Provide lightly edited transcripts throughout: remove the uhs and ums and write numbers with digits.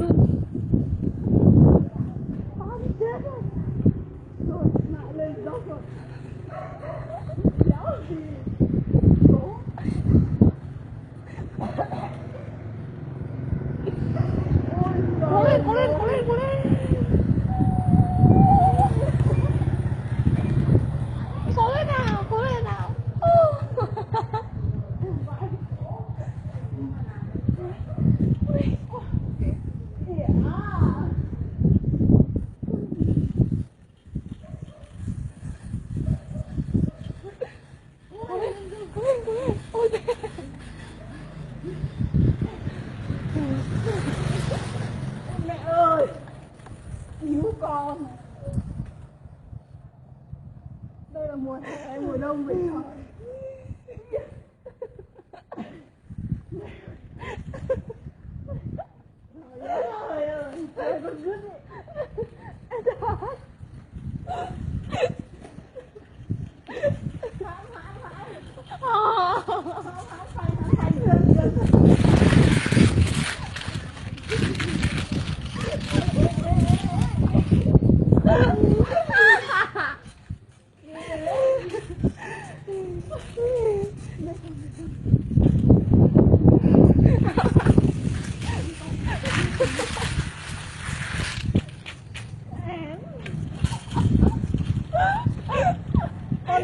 rừng. Con chết rồi. Rồi lại lên dốc rồi. Kéo gì cố. Cố lên, cố lên, cố lên, cố lên. Cố lên nào, cố lên nào. Mẹ ơi, cứu con. Đây là mùa hè hay mùa đông vậy trời? Trời ơi, trời con rứt đi.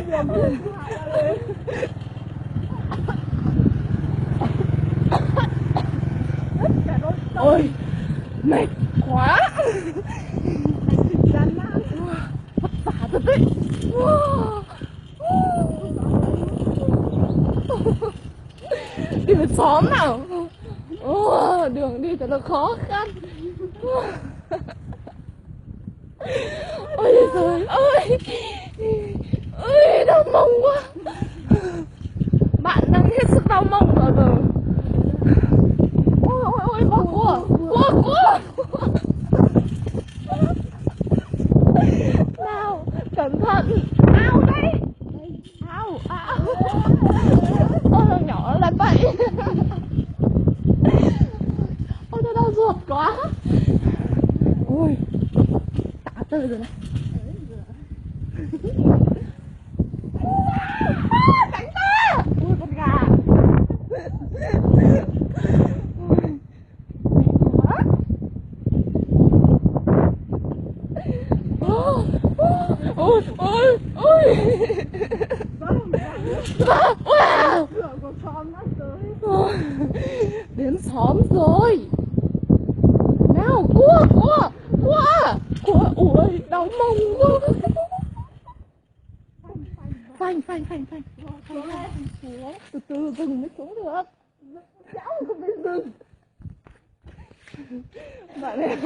Con buồn thuyền thoại ra lên. Ôi mệt quá. Gian nan vất vả thật đấy. Đi về xóm nào. Đường đi thật là khó khăn. Ôi trời ơi, ôi đau mông quá. Bạn đang hết sức đau mông rồi giờ. Ôi ôi ôi, cua. Nào, cẩn thận. Ao đây. Ao. Ôi thằng nhỏ là vậy. Ôi tôi đau ruột quá. Ôi tả tơi rồi này. Tránh ta. Ui con gà. Ôi wow. Đến xóm rồi. Nào cua. Ui đau mông quá. Phanh. Từ từ dừng mới xuống được. Cháu không biết dừng. Bạn ơi.